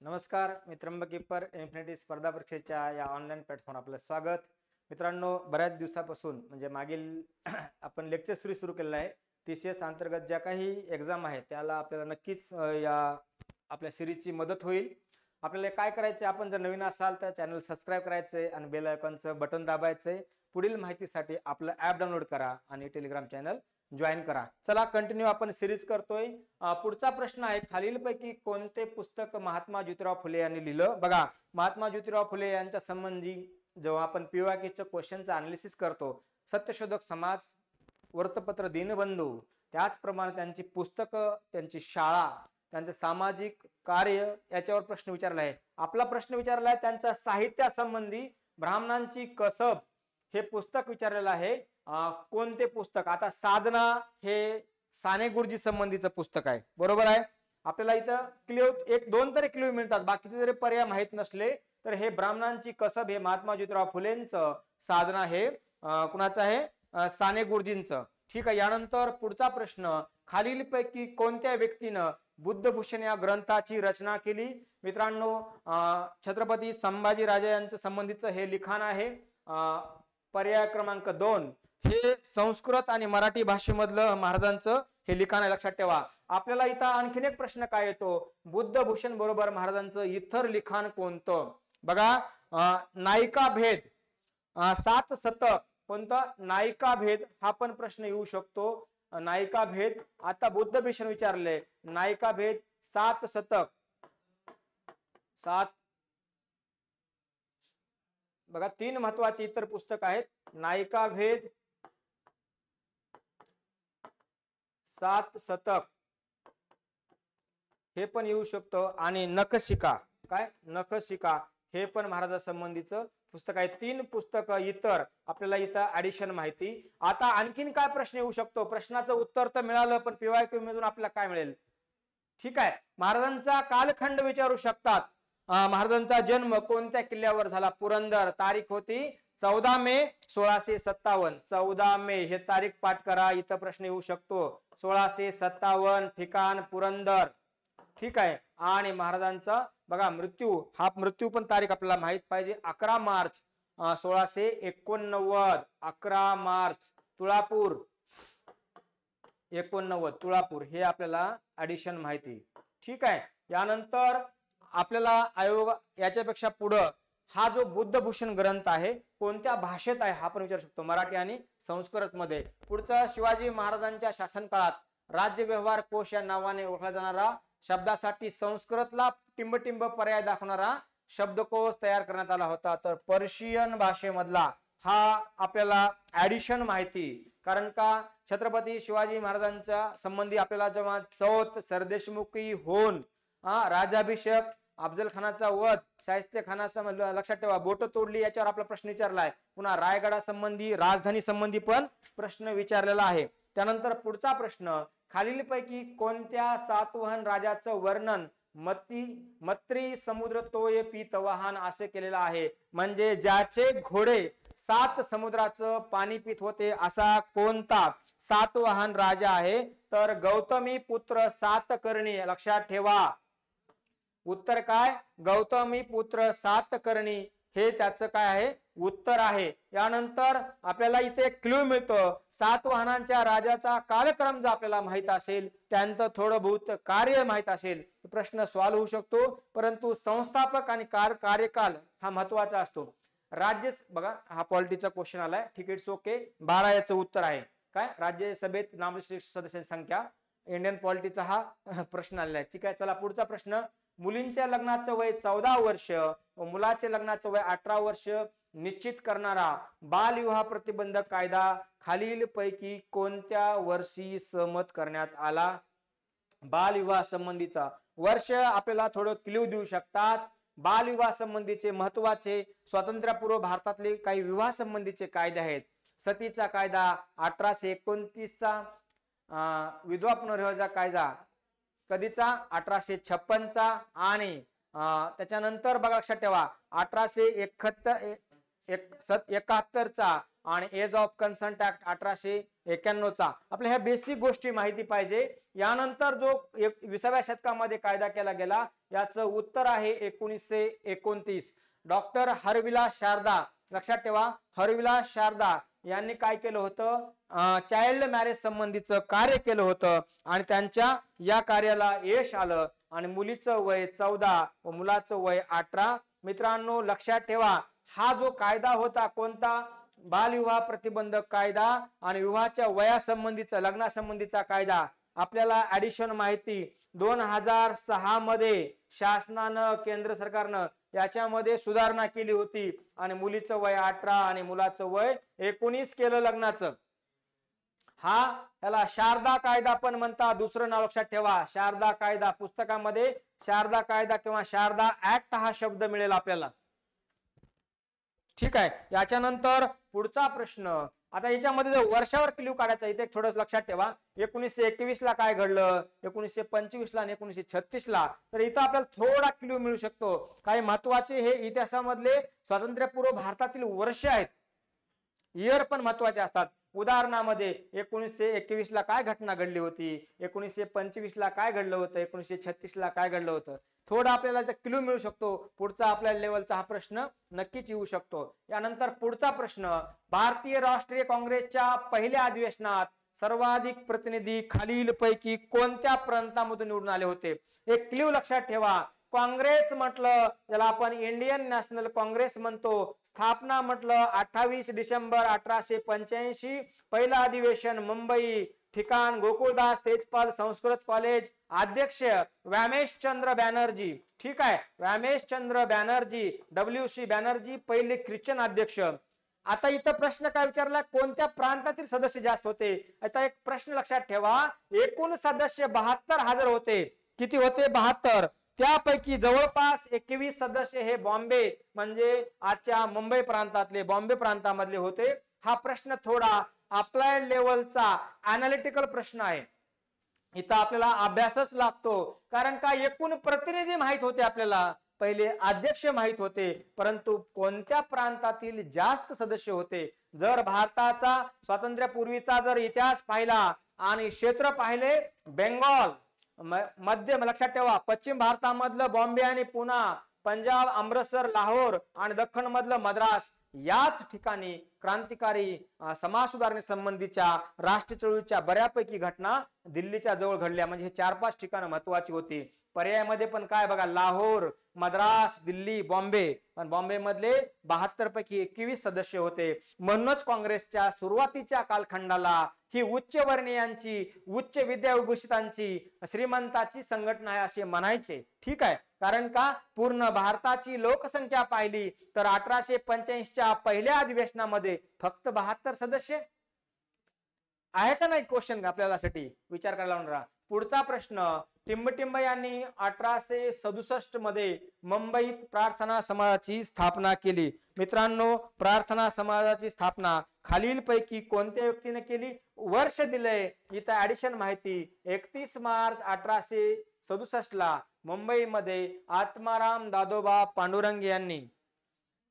नमस्कार, मी Trimbak keeper infinity स्पर्धा परीक्षेच्या या ऑनलाईन प्लॅटफॉर्म आपलं स्वागत. मित्रांनो, बऱ्याच दिवसापासून म्हणजे मागील आपण लेक्चर सिरीज सुरू केलेला आहे. TCS अंतर्गत ज्या काही एक्झाम आहेत त्याला आपल्याला नक्कीच या आपल्या सिरीजची मदत होईल. आपल्याला काय करायचे, आपण जर नवीन असाल तर चॅनल सबस्क्राईब करायचंय आणि बेल आयकॉनचं बटन दाबायचंय. पुढील माहितीसाठी आपलं ॲप डाउनलोड करा आणि टेलिग्राम चॅनल जॉईन करा. चला कंटिन्यू आपण सिरीज करतोय. पुढचा प्रश्न आहे, खालीलपैकी कोणते पुस्तक महात्मा ज्योतिराव फुले यांनी लिहिलं? बघा, महात्मा ज्योतिराव फुले यांच्या संबंधी जेव्हा आपण पीवायक्यूच्या क्वेश्चनचं अनालिसिस करतो, सत्यशोधक समाज, वृत्तपत्र दीनबंधू, त्याचप्रमाणे त्यांची पुस्तकं, त्यांची शाळा, त्यांचं सामाजिक कार्य याच्यावर प्रश्न विचारला आहे. आपला प्रश्न विचारला आहे त्यांच्या साहित्यासंबंधी ब्राह्मणांची कसब हे पुस्तक विचारलेलं आहे. कोणते पुस्तक? आता साधना हे साने गुरुजी संबंधीचं पुस्तक आहे, बरोबर आहे. आपल्याला इथं क्ल्यू एक दोन तरी क्ल्यू मिळतात, बाकीचे जरी पर्याय माहित नसले तर हे ब्राह्मणांची कसब हे महात्मा ज्योतिराव फुलेंचं, साधना हे कुणाचं आहे? साने गुरुजींचं. ठीक आहे. यानंतर पुढचा प्रश्न, खालीलपैकी कोणत्या व्यक्तीनं बुद्धभूषण या ग्रंथाची रचना केली? मित्रांनो, छत्रपती संभाजी राजे यांच्या संबंधीचं हे लिखाण आहे. पर्याय क्रमांक 2 हे संस्कृत आणि मराठी भाषेमधलं महाराजांचं हे लिखाण आहे, लक्षात ठेवा. आपल्याला इथं आणखीन एक प्रश्न काय येतो, बुद्धभूषण बरोबर महाराजांचं इतर लिखाण कोणतं? बघा, नायिका भेद, 7 शतक, कोणतं? नायिका भेद हा पण प्रश्न येऊ शकतो. नायिका भेद, आता बुद्धभूषण विचारले, नायिका भेद 7 शतक, 7. बघा, 3 महत्वाची इतर पुस्तक आहेत, नायिका भेद, 7 शतक हे पण येऊ शकतो, आणि नखशिका, काय? नखशिका हे पण महाराजांसंबंधीचं पुस्तक आहे. 3 पुस्तक इतर, आपल्याला इथं ऍडिशन माहिती. आता आणखीन काय प्रश्न येऊ शकतो? प्रश्नाचं उत्तर तर मिळालं, पण पीवायक्यू मधून आपल्याला काय मिळेल? ठीक आहे, महाराजांचा कालखंड विचारू शकतात. महाराजांचा जन्म कोणत्या किल्ल्यावर झाला? पुरंदर. तारीख होती 14 मे 1657. 14 मे हे तारीख पाठ करा, इथं प्रश्न येऊ शकतो. 1657, ठिकाण पुरंदर. ठीक आहे. आणि महाराजांचा बघा मृत्यू, हा मृत्यू पण तारीख आपल्याला माहित पाहिजे, 11 मार्च 1689. 11 मार्च, तुळापूर, 89 तुळापूर, हे आपल्याला ऍडिशन माहिती. ठीक आहे. यानंतर आपल्याला आयोग याच्यापेक्षा पुढं हा जो बुद्धभूषण ग्रंथ आहे कोणत्या भाषेत आहे हा पण विचारू शकतो, मराठी आणि संस्कृत मध्ये. पुढचा, शिवाजी महाराजांच्या शासन काळात राज्य व्यवहार कोश या नावाने ओळखला जाणारा शब्दासाठी संस्कृतला टिंबटिंब पर्याय दाखवणारा शब्दकोश तयार करण्यात आला होता. तर पर्शियन भाषेमधला हा आपल्याला ऍडिशन माहिती. कारण का, छत्रपती शिवाजी महाराजांच्या संबंधी आपल्याला जेव्हा चौथ सरदेशमुखी होऊन राजाभिषेक, अफजल खानाचा वध, शाहिस्ते खानाचा लक्षात ठेवा, बोट तोडली, याच्यावर आपला प्रश्न विचारला आहे. पुन्हा रायगडासंबंधी, राजधानी संबंधी पण प्रश्न विचारलेला आहे. त्यानंतर पुढचा प्रश्न, खालीलपैकी कोणत्या सातवाहन राजाचं वर्णन मत्री समुद्र तोय पीत वाहन असे केलेलं आहे? म्हणजे ज्याचे घोडे 7 समुद्राचं पाणी पित होते असा कोणता सातवाहन राजा आहे? तर गौतमी पुत्र सातकर्णी. लक्षात ठेवा, उत्तर काय? गौतमी पुत्र सातकर्णी हे त्याचं काय आहे? उत्तर आहे. यानंतर आपल्याला इथे क्ल्यू मिळतो, सातवाहनांच्या राजाचा कालक्रम जर आपल्याला माहित असेल, त्यांचं थोडं बहुत कार्य माहित असेल, प्रश्न सॉल्व्ह होऊ शकतो. परंतु संस्थापक आणि कार्यकाल हा महत्वाचा असतो. राज्य, बघा हा पॉलिटीचा क्वेश्चन आलाय, ठीक, इट्स ओके. 12 याचं उत्तर आहे काय? राज्यसभेत नामनिर्देशित सदस्यांची संख्या, इंडियन पॉलिटीचा हा प्रश्न आलेला आहे. ठीक आहे. चला पुढचा प्रश्न, मुलींच्या लग्नाचं वय 14 वर्ष व मुलाचे लग्नाचं वय 18 वर्ष निश्चित करणारा बालविवाह प्रतिबंधक कायदा खालीलपैकी कोणत्या वर्षी सहमत करण्यात आला? बालविवाह संबंधीचा वर्ष आपल्याला थोडं क्ल्यू देऊ शकतात. बालविवाह संबंधीचे महत्वाचे स्वातंत्र्यपूर्व भारतातले काही विवाह संबंधीचे कायदे आहेत. सतीचा कायदा 1829चा, विधवा पुनर्विवाहाचा कायदा कधीचा? 1856चा. आणि त्याच्यानंतर बघा, लक्षात ठेवा, 1871चा आणि एज ऑफ कन्सेंट ऍक्ट 1991चा. आपल्या ह्या बेसिक गोष्टी माहिती पाहिजे. यानंतर जो 20व्या शतकामध्ये कायदा केला गेला याचं उत्तर आहे 1929. डॉक्टर हरविलास शारदा, लक्षात ठेवा, हरविलास शारदा यांनी काय केलं होतं, चाइल्ड मॅरेज संबंधीचं कार्य केलं होतं आणि त्यांच्या या कार्याला यश आलं आणि मुलीचं वय 14 व मुलाचं वय 18. मित्रांनो लक्षात ठेवा, हा जो कायदा होता कोणता, बालविवाह प्रतिबंधक कायदा आणि विवाहाच्या वयासंबंधीचा लग्नासंबंधीचा कायदा. आपल्याला ऍडिशन माहिती 2006 मध्ये शासनानं, केंद्र सरकारनं याच्यामध्ये सुधारणा केली होती आणि मुलीचं वय 18 आणि मुलाचं वय 19 केलं लग्नाचं. याला शारदा कायदा पण म्हणतात. दुसरं नाव लक्षात ठेवा, शारदा कायदा. पुस्तकामध्ये शारदा कायदा किंवा शारदा ऍक्ट हा शब्द मिळेल आपल्याला. ठीक आहे. याच्यानंतर पुढचा प्रश्न, आता याच्यामध्ये जर वर्षावर क्ल्यू काढायचा, इथे थोडं लक्षात ठेवा. 1921 ला काय घडलं, 1925 ला आणि 1936 ला, तर इथं आपल्याला थोडा क्ल्यू मिळू शकतो. काही महत्वाचे हे इतिहासामधले स्वातंत्र्यपूर्व भारतातील वर्ष आहेत, इयर पण महत्वाचे असतात. उदाहरणामध्ये 1921 ला काय घटना घडली होती, 1925 ला काय घडलं होतं, 1936 ला काय घडलं होतं, थोडा आपल्याला क्ल्यू मिळू शकतो. पुढचा आपल्या लेवलचा हा प्रश्न नक्कीच येऊ शकतो. यानंतर पुढचा प्रश्न, भारतीय राष्ट्रीय काँग्रेसच्या पहिल्या अधिवेशनात सर्वाधिक प्रतिनिधी खालीलपैकी कोणत्या प्रांतामधून निवडून आले होते. एक क्ल्यू लक्षात ठेवा, काँग्रेस म्हटलं त्याला आपण इंडियन नॅशनल काँग्रेस म्हणतो. स्थापना म्हटलं 28 डिसेंबर 1885. पहिलं अधिवेशन मुंबई. ठिकाण गोकुळदास तेजपाल संस्कृत कॉलेज. अध्यक्ष व्यामेशचंद्र बॅनर्जी. ठीक आहे, व्यामेशचंद्र बॅनर्जी, WC बॅनर्जी पहिले ख्रिश्चन अध्यक्ष. आता इथं प्रश्न काय विचारला, कोणत्या प्रांतातील सदस्य जास्त होते. आता एक प्रश्न लक्षात ठेवा, एकूण सदस्य 72 हजर होते. किती होते, 72. त्यापैकी जवळपास 21 सदस्य हे बॉम्बे म्हणजे आजच्या मुंबई प्रांतातले, बॉम्बे प्रांतामधले होते. हा प्रश्न थोडा अप्लाइड लेवलचा अनालिटिकल प्रश्न आहे. इथं आपल्याला अभ्यासच लागतो, कारण का एकूण प्रतिनिधी माहित होते आपल्याला, पहिले अध्यक्ष माहित होते, परंतु कोणत्या प्रांतातील जास्त सदस्य होते. जर भारताचा स्वातंत्र्यपूर्वीचा जर इतिहास पाहिला आणि क्षेत्र पाहिले, बेंगॉल, मध्य लक्षात ठेवा, पश्चिम भारतामधलं बॉम्बे आणि पुणा, पंजाब अमृतसर लाहोर आणि दख्खन मधलं मद्रास, याच ठिकाणी क्रांतिकारी समाज सुधारणे संबंधीच्या राष्ट्र चळवळीच्या बऱ्यापैकी घटना दिल्लीच्या जवळ घडल्या. म्हणजे हे 4-5 ठिकाणं महत्वाची होती. पर्यायामध्ये पण काय बघा, लाहोर, मद्रास, दिल्ली, बॉम्बे. पण बॉम्बे मधले 72 पैकी 21 सदस्य होते. म्हणूनच काँग्रेसच्या सुरुवातीच्या कालखंडाला ही उच्चवर्णीयांची, उच्च विद्याविभूषितांची, श्रीमंताची संघटना आहे असे म्हणायचे. ठीक आहे, कारण का पूर्ण भारताची लोकसंख्या पाहिली तर 1885च्या पहिल्या अधिवेशनामध्ये फक्त 72 सदस्य आहे का नाही. क्वेश्चन आपल्याला साठी विचार करायला लावणारा. पुढचा प्रश्न, टिंबटिंब यांनी 1867 मध्ये मुंबईत प्रार्थना समाजाची स्थापना केली. मित्रांनो, प्रार्थना समाजाची स्थापना खालीलपैकी कोणत्या व्यक्तीने केली, वर्ष दिलंय इथं ऍडिशन माहिती. 31 मार्च 1867 ला मुंबईमध्ये आत्माराम दादोबा पांडुरंग यांनी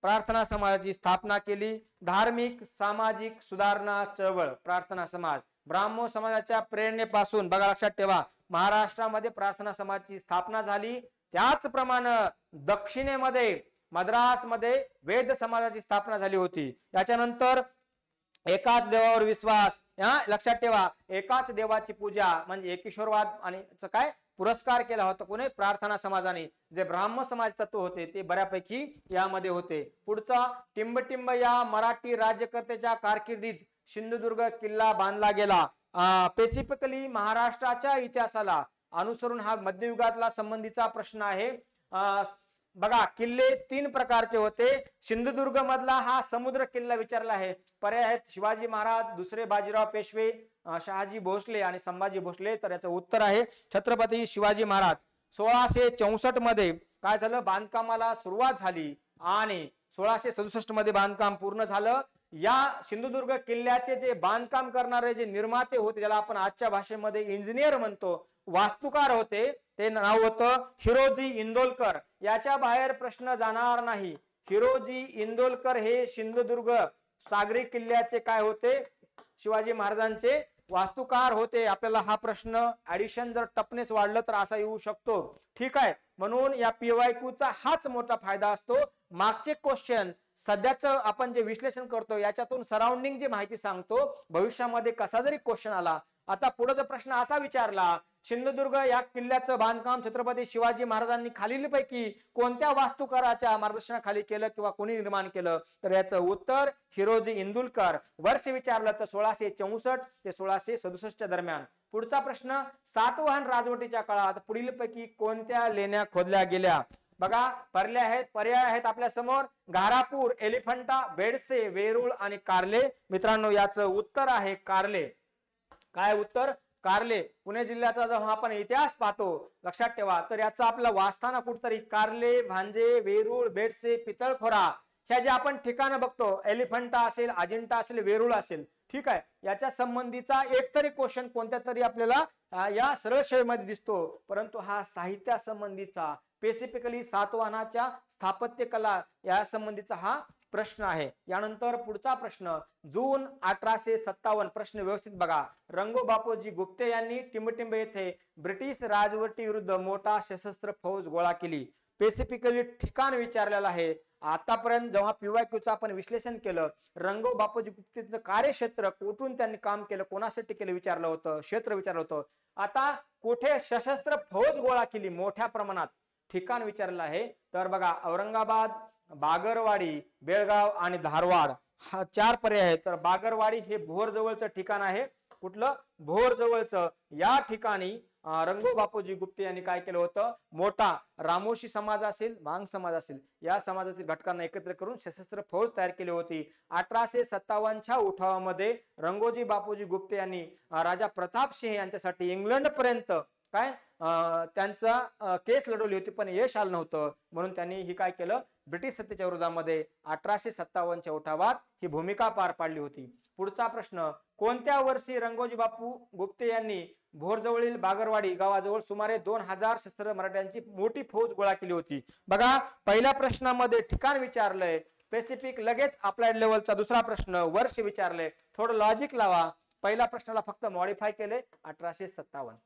प्रार्थना समाजाची स्थापना केली. धार्मिक सामाजिक सुधारणा चळवळ प्रार्थना समाज, ब्राह्मो समाजाच्या प्रेरणेपासून बघा, लक्षात ठेवा, महाराष्ट्रामध्ये प्रार्थना समाजाची स्थापना झाली. त्याचप्रमाणे दक्षिणेमध्ये मद्रासमध्ये वेद समाजाची स्थापना झाली होती. याच्यानंतर एकाच देवावर विश्वास, लक्षात ठेवा, एकाच देवाची पूजा म्हणजे एकेश्वरवाद आणि काय पुरस्कार केला होता कोणी, प्रार्थना समाजाने. जे ब्राह्मण समाज तत्व होते ते बऱ्यापैकी यामध्ये होते. पुढचा, टिंबटिंब या मराठी राज्यकर्त्याच्या कारकिर्दीत सिंधुदुर्ग किल्ला बांधला गेला. स्पेसिफिकली महाराष्ट्राच्या इतिहासाला अनुसरून हा मध्ययुगातला संबंधीचा प्रश्न आहे. बघा, किल्ले 3 प्रकारचे होते. सिंधुदुर्ग मधला हा समुद्र किल्ला विचारला आहे. पर्याय आहेत शिवाजी महाराज, दुसरे बाजीराव पेशवे, शहाजी भोसले आणि संभाजी भोसले. तर याचं उत्तर आहे छत्रपती शिवाजी महाराज. 1664 मध्ये काय झालं, बांधकामाला सुरुवात झाली आणि 1667 मध्ये बांधकाम पूर्ण झालं. या सिंधुदुर्ग किल्ल्याचे जे बांधकाम करणारे जे निर्माते होते, ज्याला आपण आजच्या भाषेमध्ये इंजिनियर म्हणतो, वास्तुकार होते, ते नाव होतं हिरोजी इंदोलकर. याच्या बाहेर प्रश्न जाणार नाही. हिरोजी इंदोलकर हे सिंधुदुर्ग सागरी किल्ल्याचे काय होते, शिवाजी महाराजांचे वास्तुकार होते? आपल्याला हा प्रश्न ऍडिशन जर टफनेस वाढलं तर असा येऊ शकतो. ठीक आहे, म्हणून या PYQ चा हाच मोठा फायदा असतो. मागचे क्वेश्चन सध्याचं आपण जे विश्लेषण करतो याच्यातून सराउंडिंग जी माहिती सांगतो, भविष्यामध्ये कसा जरी क्वेश्चन आला. आता पुढे जर प्रश्न असा विचारला, सिंधुदुर्ग या किल्ल्याचं बांधकाम छत्रपती शिवाजी महाराजांनी खालीलपैकी कोणत्या वास्तुकाराच्या मार्गदर्शनाखाली केलं किंवा कोणी निर्माण केलं, तर याचं उत्तर हिरोजी इंदुलकर. वर्ष विचारलं तर 1664 ते 1667 दरम्यान. पुढचा प्रश्न, सातवाहन राजवटीच्या काळात पुढीलपैकी कोणत्या लेण्या खोदल्या गेल्या? बघा, पर्याय आहेत आपल्या समोर, घारापूर, एलिफंटा, बेडसे, वेरूळ आणि कार्ले. मित्रांनो, याचं उत्तर आहे कार्ले. काय उत्तर? कार्ले. पुणे जिल्ह्याचा जेव्हा आपण इतिहास पाहतो, लक्षात ठेवा, तर याचा आपला वास्थाना कुठतरी कार्ले, भांजे, वेरूळ, बेडसे, पितळखोरा, ह्या जे आपण ठिकाणं बघतो, एलिफंटा असेल, अजिंठा असेल, वेरूळ असेल, ठीक आहे, याच्या संबंधीचा एक तरी क्वेश्चन कोणत्या तरी आपल्याला या सरळ शैलीमध्ये दिसतो. परंतु हा साहित्या संबंधीचा, स्पेसिफिकली सातवाहनाच्या स्थापत्य कला या संबंधीचा हा प्रश्न आहे. यानंतर पुढचा प्रश्न, जून 1857. प्रश्न व्यवस्थित बघा. रंगो बापूजी गुप्ते यांनी टिंबटिंब येथे ब्रिटिश राजवटी विरुद्ध मोठा सशस्त्र फौज गोळा केली. स्पेसिफिकली ठिकाण विचारलेलं आहे. आतापर्यंत जेव्हा PYQचं आपण विश्लेषण केलं, रंगो बापूजी गुप्तेचं कार्यक्षेत्र, कुठून त्यांनी काम केलं, कोणासाठी केलं विचारलं होतं, क्षेत्र विचारलं होतं. आता कुठे सशस्त्र फौज गोळा केली मोठ्या प्रमाणात, ठिकाण विचारलं आहे. तर बघा, औरंगाबाद, बागरवाडी, बेळगाव आणि धारवाड, हा 4 पर्याय आहेत. तर बागरवाडी हे भोर जवळचं ठिकाण आहे. कुठलं? भोर जवळचं. या ठिकाणी रंगो बापूजी गुप्ते यांनी काय केलं होतं, मोठा रामोशी समाज असेल, मांग समाज असेल, या समाजातील घटकांना एकत्र करून सशस्त्र फौज तयार केली होती. 1857च्या उठावामध्ये रंगोजी बापूजी गुप्ते यांनी राजा प्रताप सिंह यांच्यासाठी इंग्लंड पर्यंत काय त्यांचा केस लढवली होती, पण यश आलं नव्हतं. म्हणून त्यांनी ही काय केलं, ब्रिटिश सत्तेच्या विरोधामध्ये 1857च्या उठावात ही भूमिका पार पाडली होती. पुढचा प्रश्न, कोणत्या वर्षी रंगोजी बापू गुप्ते यांनी भोरजवळील बागरवाडी गावाजवळ सुमारे 2000 शस्त्र मराठ्यांची मोठी फौज गोळा केली होती? बघा, पहिल्या प्रश्नामध्ये ठिकाण विचारलंय, स्पेसिफिक. लगेच अप्लाइड लेवलचा दुसरा प्रश्न वर्ष विचारले. थोडं लॉजिक लावा. पहिल्या प्रश्नाला फक्त मॉडिफाय केले 1857,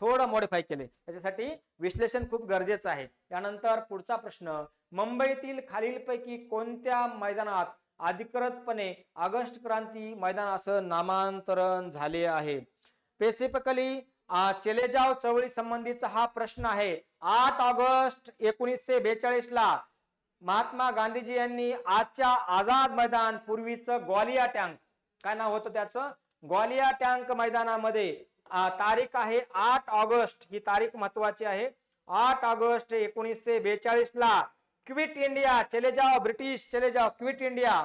थोडं मॉडिफाय केले, त्याच्यासाठी विश्लेषण खूप गरजेचं आहे. त्यानंतर पुढचा प्रश्न, मुंबईतील खालीलपैकी कोणत्या मैदानात अधिकृतपणे ऑगस्ट क्रांती मैदान असं नामांतरण झाले आहे? स्पेसिफिकली चले जाव चळवळी संबंधीचा हा प्रश्न आहे. 8 ऑगस्ट 1942 ला महात्मा गांधीजी यांनी आजच्या आझाद मैदान, पूर्वीचं ग्वालिया टँक, काय नाव होतं त्याचं, ग्वालिया टँक मैदानामध्ये तारीख आहे 8 ऑगस्ट, ही तारीख महत्वाची आहे. 8 ऑगस्ट 1942 ला क्विट इंडिया, चले जाओ ब्रिटिश, चले जाओ, क्विट इंडिया,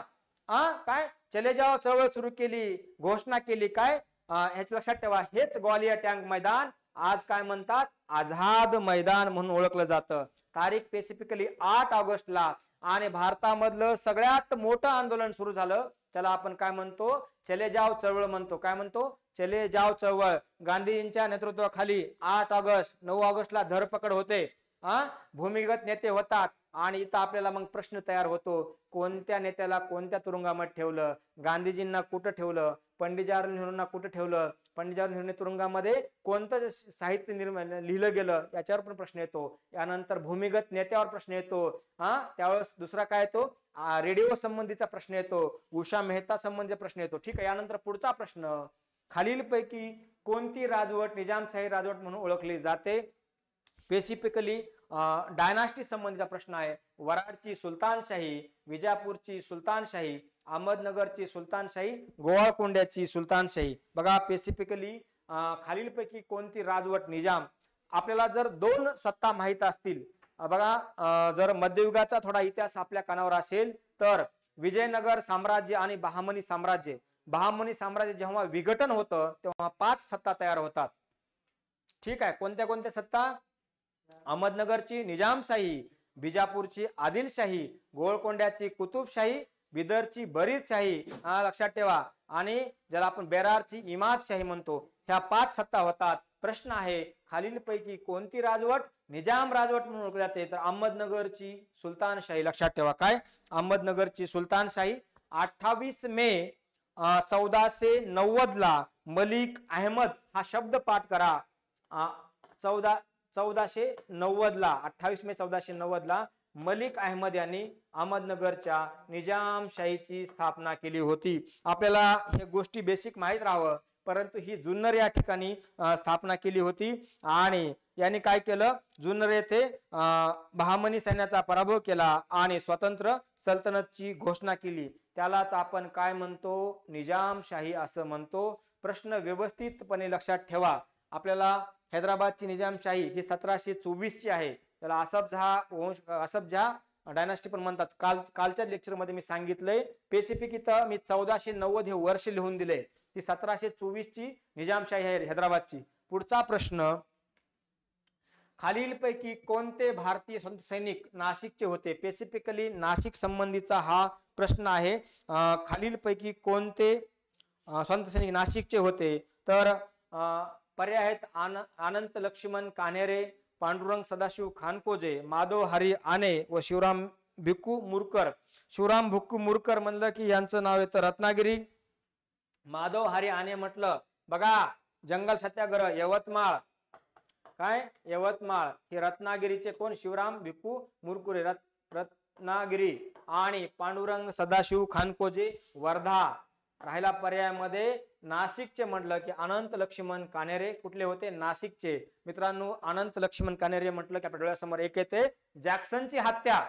काय चले जाओ चळवळ सुरू केली, घोषणा केली. काय ह्याच लक्षात ठेवा, हेच ग्वालियर टँक मैदान आज काय म्हणतात, आझाद मैदान म्हणून ओळखलं जातं. तारीख स्पेसिफिकली 8 ऑगस्टला. आणि भारतामधलं सगळ्यात मोठं आंदोलन सुरू झालं, त्याला आपण काय म्हणतो, चले जाव चळवळ म्हणतो. काय म्हणतो? चले जाव चळवळ. गांधीजींच्या नेतृत्वाखाली 8 ऑगस्ट, 9 ऑगस्टला धरपकड होते, भूमिगत नेते होतात. आणि इथं आपल्याला मग प्रश्न तयार होतो, कोणत्या नेत्याला कोणत्या तुरुंगामध्ये ठेवलं, गांधीजींना कुठं ठेवलं, पंडित जवाहरलाल नेहरूंना कुठं ठेवलं, पंडित जवाहरलाल नेहरू तुरुंगामध्ये कोणतं साहित्य लिहिलं गेलं, याच्यावर पण प्रश्न येतो. यानंतर भूमिगत नेत्यावर प्रश्न येतो. त्यावेळेस दुसरा काय येतो, रेडिओ संबंधीचा प्रश्न येतो, उषा मेहता संबंधीचा प्रश्न येतो. ठीक आहे. यानंतर पुढचा प्रश्न, खालीलपैकी कोणती राजवट निजामशाही राजवट म्हणून ओळखली जाते? स्पेसिफिकली डायनास्टी संबंधीचा प्रश्न आहे. वराडची सुलतानशाही, विजापूरची सुलतानशाही, अहमदनगरची सुलतानशाही, गोवाळकोंड्याची सुलतानशाही. बघा, स्पेसिफिकली खालीलपैकी कोणती राजवट निजाम. आपल्याला जर 2 सत्ता माहित असतील, बघा, जर मध्ययुगाचा थोडा इतिहास आपल्या कानावर असेल तर विजयनगर साम्राज्य आणि बहामनी साम्राज्य. बहामनी साम्राज्य जेव्हा विघटन होतं तेव्हा 5 सत्ता तयार होतात. ठीक आहे. कोणत्या कोणत्या सत्ता? अहमदनगरची निजामशाही, बिजापूरची आदिलशाही, गोळकोंड्याची कुतुबशाही, बिदरची बरीदशाही, लक्षात ठेवा, आणि ज्याला आपण बेरारची इमादशाही म्हणतो. ह्या 5 सत्ता होतात. प्रश्न आहे, खालीलपैकी कोणती राजवट निजाम राजवट म्हणून ओळखली जाते? तर अहमदनगरची सुलतानशाही. लक्षात ठेवा. काय? अहमदनगरची सुलतानशाही. 28 मे 1490 ला मलिक अहमद, हा शब्द पाठ करा. 1490 ला 28 मे 1490 ला मलिक अहमद यांनी अहमदनगरच्या निजामशाहीची स्थापना केली होती. आपल्याला हे गोष्टी बेसिक माहीत राहावं, परंतु ही जुन्नर या ठिकाणी स्थापना केली होती. आणि यांनी काय केलं, जुन्नर येथे बहामनी सैन्याचा पराभव केला आणि स्वतंत्र सल्तनतची घोषणा केली. त्यालाच आपण काय म्हणतो, निजामशाही असं म्हणतो. प्रश्न व्यवस्थितपणे लक्षात ठेवा. आपल्याला हैदराबादची निजामशाही ही 1724 ची आहे. त्याला असफजाह डायनास्टी पण म्हणतात. कालच्या लेक्चर मध्ये मी सांगितलंय. स्पेसिफिक इथं मी 1490 हे वर्ष लिहून दिले. ती 1724 ची निजामशाही आहे हैदराबादची. पुढचा प्रश्न, खालीलपैकी कोणते भारतीय सैनिक नाशिकचे होते? स्पेसिफिकली नाशिक संबंधीचा हा प्रश्न आहे. खालीलपैकी कोणते संत सैनिक नाशिकचे होते? तर पर्याय आहेत अनंत लक्ष्मण कान्हेरे, पांडुरंग सदाशिव खानकोजे, माधव हरी आने व शिवराम भिक्खू मुरकर. शिवराम भिक्खू मुरकर म्हणलं की यांचं नाव येतं रत्नागिरी. माधव हरी आने म्हटलं, बघा जंगल सत्याग्रह यवतमाळ, काय यवतमाळ हे रत्नागिरीचे कोण? शिवराम भिक्खू मुरकुरे रत्नागिरी. आणि पांडुरंग सदाशिव खानकोजे वर्धा. राहिला पर्यायामध्ये नाशिकचे म्हटलं की अनंत लक्ष्मण कान्हेरे. कुठले होते? नाशिकचे. मित्रांनो, अनंत लक्ष्मण कान्हेरे म्हटलं की आपल्या डोळ्यासमोर एक येते जॅक्सनची हत्या.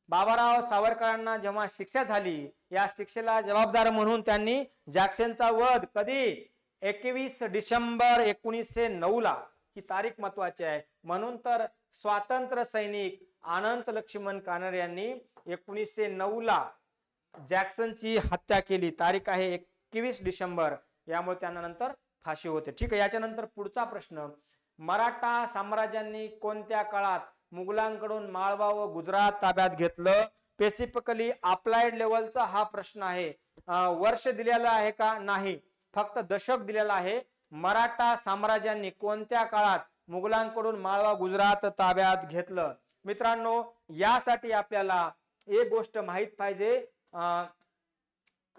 बाबाराव सावरकरांना जेव्हा शिक्षा झाली, या शिक्षेला जबाबदार म्हणून त्यांनी जॅक्सनचा वध कधी? 21 डिसेंबर 1909 ला. ही तारीख महत्वाची आहे. म्हणून तर स्वातंत्र्य सैनिक अनंत लक्ष्मण कान्हेरे यांनी 1909 ला जॅक्सनची हत्या केली. तारीख आहे 21 डिसेंबर. यामुळे त्यांना नंतर फाशी होते. ठीक आहे. याच्यानंतर पुढचा प्रश्न, मराठा साम्राज्यांनी कोणत्या काळात मुघलांकडून माळवा व गुजरात ताब्यात घेतलं? स्पेसिफिकली अप्लाइड लेवलचा हा प्रश्न आहे. वर्ष दिलेला आहे का? नाही, फक्त दशक दिलेला आहे. मराठा साम्राज्यांनी कोणत्या काळात मुघलांकडून माळवा गुजरात ताब्यात घेतलं? मित्रांनो, यासाठी आपल्याला एक गोष्ट माहित पाहिजे.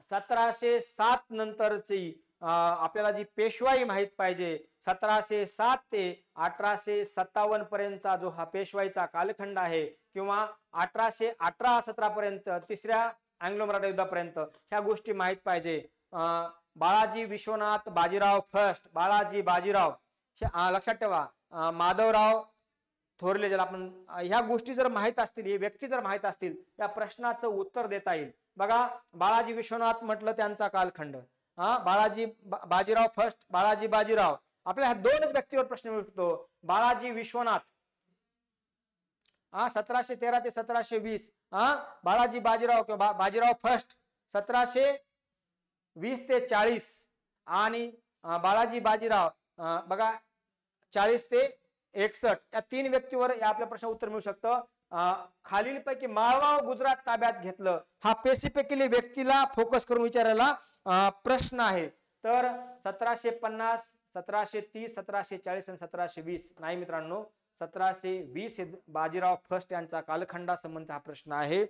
1707 नंतरची आपल्याला जी पेशवाई माहित पाहिजे. 1707 ते 1857 पर्यंतचा जो हा पेशवाईचा कालखंड आहे, किंवा 1818-17 पर्यंत, तिसऱ्या अँग्लो मराठा युद्धापर्यंत, ह्या गोष्टी माहित पाहिजे. बाळाजी विश्वनाथ बाजीराव फर्स्ट, बाळाजी बाजीराव लक्षात ठेवा. माधवराव थोरले, ज्याला आपण, ह्या गोष्टी जर माहित असतील, हे व्यक्ती जर माहित असतील, या प्रश्नाचं उत्तर देता येईल. बघा, बाळाजी विश्वनाथ म्हटलं त्यांचा कालखंड, बाळाजी बाजीराव फर्स्ट, बाळाजी बाजीराव. आपल्या दोनच व्यक्तीवर प्रश्न मिळू शकतो. बाळाजी विश्वनाथ 1713 ते 1720, बाळाजी बाजीराव किंवा बाजीराव फर्स्ट 1720 ते 40, आणि बाळाजी बाजीराव बघा 40 ते 61. या तीन व्यक्तीवर या आपल्या प्रश्न उत्तर मिळू शकतं. खालीलपैकी माळवा व गुजरात ताब्यात घेतलं, हा स्पेसिफिकली व्यक्तीला फोकस करून विचारायला प्रश्न आहे. तर 1750, 1730, 1740 आणि 1720 नाही मित्रांनो, 1720 हे बाजीराव फर्स्ट यांचा कालखंडासंबंधीचा हा प्रश्न आहे.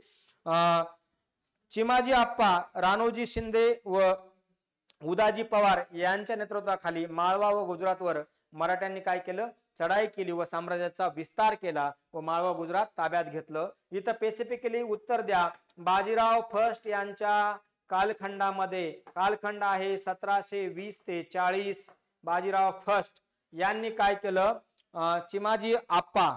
चिमाजी आप्पा, राणोजी शिंदे व उदाजी पवार यांच्या नेतृत्वाखाली माळवा व गुजरातवर मराठ्यांनी काय केलं? चढाई केली व साम्राज्याचा विस्तार केला व माळवा गुजरात ताब्यात घेतलं. इथं स्पेसिफिकली उत्तर द्या. बाजीराव फर्स्ट यांच्या कालखंडामध्ये, कालखंड आहे 1720 ते 40. बाजीराव फर्स्ट यांनी काय केलं? चिमाजी आप्पा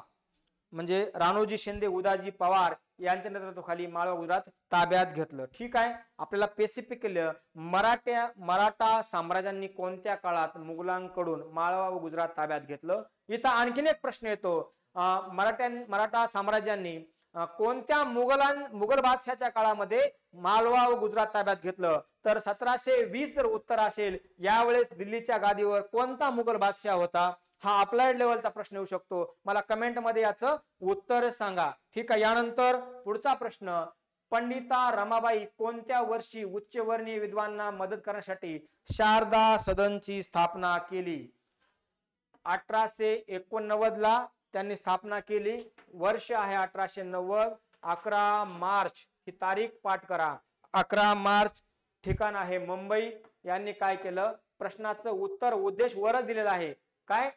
म्हणजे राणोजी शिंदे, उदाजी पवार यांच्या नेतृत्वाखाली माळवा गुजरात ताब्यात घेतलं. ठीक आहे. आपल्याला स्पेसिफिकली मराठा साम्राज्यांनी कोणत्या काळात मुघलांकडून माळवा व गुजरात ताब्यात घेतलं? इथं आणखीन एक प्रश्न येतो. मराठा साम्राज्यांनी कोणत्या मुघल बादशाहच्या काळामध्ये मालवा व गुजरात ताब्यात घेतलं? तर 1720 जर उत्तर असेल, यावेळेस दिल्लीच्या गादीवर कोणता मुघल बादशाह होता? हा अप्लाइड लेवलचा प्रश्न येऊ शकतो. मला कमेंट मध्ये याचं उत्तर सांगा. ठीक आहे. यानंतर पुढचा प्रश्न, पंडिता रमाबाई कोणत्या वर्षी उच्चवर्णीय विद्वानांना मदत करण्यासाठी शारदा सदनची स्थापना केली? 1889 ला त्यांनी स्थापना केली. वर्ष आहे 1890. 11 मार्च ही तारीख पाठ करा. 11 मार्च ठिकाण आहे मुंबई. यांनी काय केलं, प्रश्नाचं उत्तर उद्देश वरच दिलेला आहे. काय,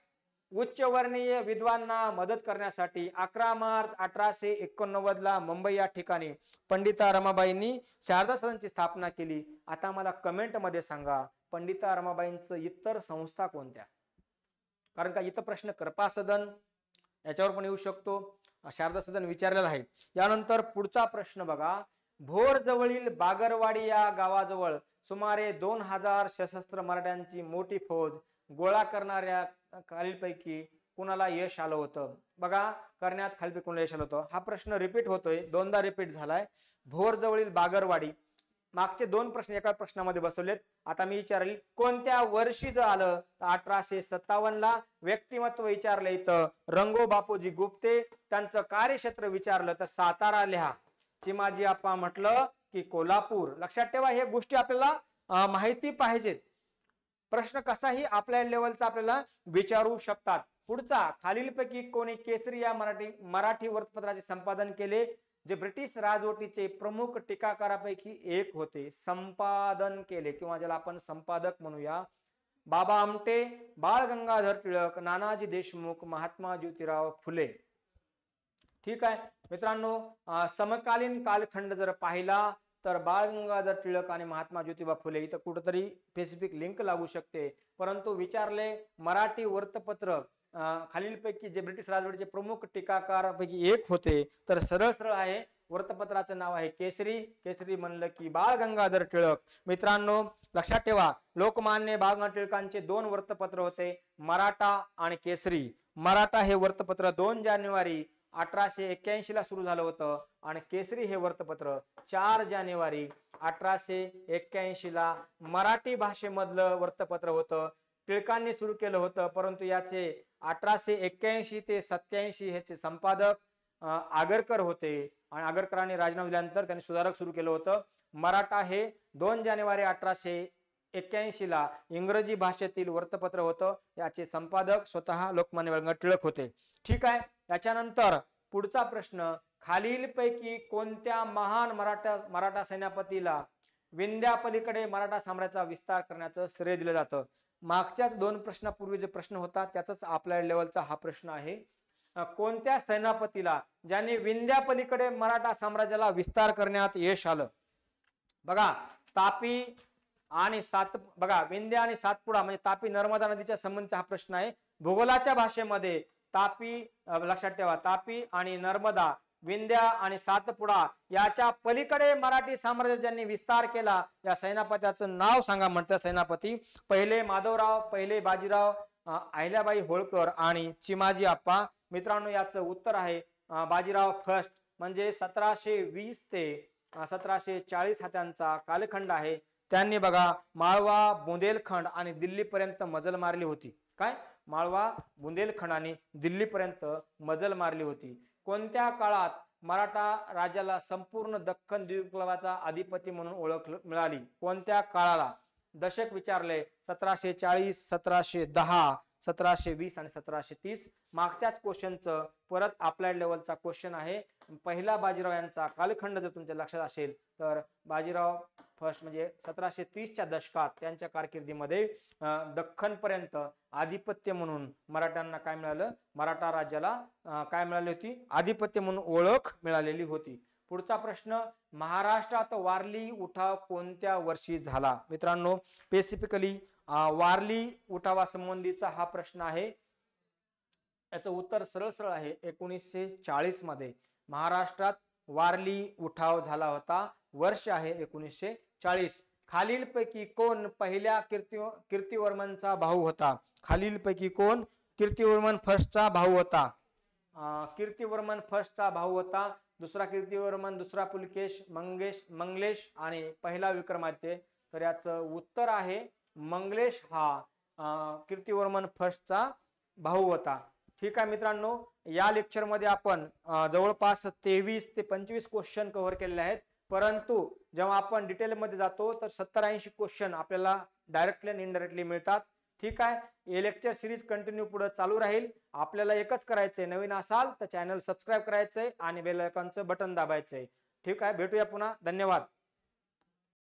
उच्चवर्णीय विद्वांना मदत करण्यासाठी 11 मार्च 1889 ला मुंबई या ठिकाणी पंडिता रमाबाईंनी शारदा सदनची स्थापना केली. आता मला कमेंट मध्ये सांगा, पंडिता रमाबाईंचं इतर संस्था कोणत्या? कारण का इथं प्रश्न कृपा सदन याच्यावर पण येऊ शकतो, शारदा सदन विचारलेला आहे. यानंतर पुढचा प्रश्न बघा, भोर जवळील बागरवाडी या गावाजवळ सुमारे 2000 सशस्त्र मराठ्यांची मोठी फौज गोळा करणाऱ्या खालीलपैकी कुणाला यश आलं होतं? बघा, करण्यात खालीलपैकी कुणाला यश आलं होतं? हा प्रश्न रिपीट होतोय, दोनदा रिपीट झालाय. भोर जवळील बागरवाडी, मागचे 2 प्रश्न एका प्रश्नामध्ये बसवलेत. आता मी विचारेल कोणत्या वर्षी जर आलं तर 1857 ला. व्यक्तिमत्व विचारलं इथं रंगो बापूजी गुप्ते, त्यांचं कार्यक्षेत्र विचारलं तर सातारा लिहा. चिमाजी आप्पा म्हटलं की कोल्हापूर. लक्षात ठेवा, हे गोष्टी आपल्याला माहिती पाहिजेत. प्रश्न कसाही आपल्या लेवलचा आपल्याला विचारू शकतात. पुढचा, खालीलपैकी कोणी केसरी या मराठी वृत्तपत्राचे संपादन केले, जे ब्रिटिश राजवटीचे प्रमुख टीकाकारापैकी एक होते? संपादन केले किंवा ज्याला आपण संपादक म्हणूया. बाबा आमटे, बाळ गंगाधर टिळक, नानाजी देशमुख, महात्मा ज्योतिराव फुले. ठीक आहे मित्रांनो, समकालीन कालखंड जर पाहिला तर बाळ गंगाधर टिळक आणि महात्मा ज्योतिबा फुले इथं कुठेतरी स्पेसिफिक लिंक लागू शकते. परंतु विचारले मराठी वृत्तपत्र खालीलपैकी जे ब्रिटिश राजवटीचे प्रमुख टीकाकारापैकी एक होते, तर सरळ सरळ आहे, वृत्तपत्राचं नाव आहे केसरी. केसरी म्हणलं की बाळ गंगाधर टिळक. मित्रांनो लक्षात ठेवा, लोकमान्य बाळ गंगाधर टिळकांचे 2 वृत्तपत्र होते, मराठा आणि केसरी. मराठा हे वृत्तपत्र 2 जानेवारी 1881 ला सुरू झालं होतं आणि केसरी हे वृत्तपत्र 4 जानेवारी 1881 ला मराठी भाषेमधलं वृत्तपत्र होतं. टिळकांनी सुरू केलं होतं, परंतु याचे 1881 ते 87 ह्याचे संपादक आगरकर होते आणि आगरकरांनी राजीनामा दिल्यानंतर त्यांनी सुधारक सुरू केलं होतं. मराठा हे 2 जानेवारी 1881 ला इंग्रजी भाषेतील वृत्तपत्र होतं, याचे संपादक स्वतः लोकमान्य बाळ गंगाधर टिळक होते. ठीक आहे. याच्यानंतर पुढचा प्रश्न, खालीलपैकी कोणत्या महान मराठा सेनापतीला विंध्यापलीकडे मराठा साम्राज्याचा विस्तार करण्याचं श्रेय दिलं जातं? मागच्याच 2 प्रश्नापूर्वी जे प्रश्न होता त्याचाच आपल्या लेवलचा हा प्रश्न आहे. कोणत्या सेनापतीला ज्यांनी विंध्यापलीकडे मराठा साम्राज्याला विस्तार करण्यात यश आलं? बघा, तापी आणि बघा विंध्या आणि सातपुडा म्हणजे तापी नर्मदा नदीच्या संबंधीचा हा प्रश्न आहे. भूगोलाच्या भाषेमध्ये तापी, लक्षात ठेवा, तापी आणि नर्मदा, विंध्या आणि सातपुडा याच्या पलीकडे मराठी साम्राज्य ज्यांनी विस्तार केला, या सेनापत्याचं नाव सांगा. म्हणतात सेनापती, पहिले माधवराव, पहिले बाजीराव, अहिल्याबाई होळकर आणि चिमाजी आप्पा. मित्रांनो याचं उत्तर आहे बाजीराव फर्स्ट. म्हणजे 1720 ते 1740 हा त्यांचा कालखंड आहे. त्यांनी बघा माळवा, बुंदेलखंड आणि दिल्लीपर्यंत मजल मारली होती. काय, माळवा, बुंदेलखंड आणि दिल्लीपर्यंत मजल मारली होती. कोणत्या काळात मराठा राज्याला संपूर्ण दख्खन द्वीपकल्पाचा अधिपती म्हणून ओळख मिळाली? कोणत्या काळाला? दशक विचारले, 1740, 1710, 1720 आणि 1730. मागच्याच क्वेश्चनचं परत अप्लाइड लेवलचा क्वेश्चन आहे. पहिला बाजीराव यांचा कालखंड जर तुमच्या लक्षात असेल तर बाजीराव फर्स्ट म्हणजे 1730च्या दशकात त्यांच्या कारकिर्दीमध्ये दख्खन पर्यंत आधिपत्य म्हणून मराठ्यांना काय मिळालं? मराठा राज्याला काय मिळाली होती? आधिपत्य म्हणून ओळख मिळालेली होती. पुढचा प्रश्न, महाराष्ट्रात वारली उठाव कोणत्या वर्षी झाला? मित्रांनो स्पेसिफिकली वारली उठावासंबंधीचा हा प्रश्न आहे. याचं उत्तर सरळ सरळ आहे 1940 मध्ये महाराष्ट्रात वारली उठाव झाला होता. वर्ष आहे 1940. खालीलपैकी कोण पहिल्या कीर्तिवर्मनचा भाऊ होता? खालीलपैकी कोण कीर्तिवर्मन फर्स्टचा भाऊ होता? कीर्तिवर्मन फर्स्टचा भाऊ होता दुसरा कीर्तिवर्मन, दुसरा पुलकेश, मंगलेश आणि पहिला विक्रमादित्य. तर याचं उत्तर आहे मंगलेश हा कीर्तिवर्मन फर्स्टचा भाऊ होता. ठीक आहे मित्रांनो, या लेक्चर मध्ये आपण जवळपास 23 ते 25 क्वेश्चन कव्हर केलेले आहेत. परंतु जेव्हा आपण डिटेल मध्ये जातो तर 70-80 क्वेश्चन आपल्याला डायरेक्टली आणि इनडायरेक्टली मिळतात. ठीक आहे, हे लेक्चर सिरीज कंटिन्यू पुढे चालू राहील. आपल्याला एकच करायचंय, नवीन असाल तर चॅनल सबस्क्राईब करायचंय आणि बेल आयकॉनचं बटन दाबायचंय. ठीक आहे, भेटूया पुन्हा. धन्यवाद.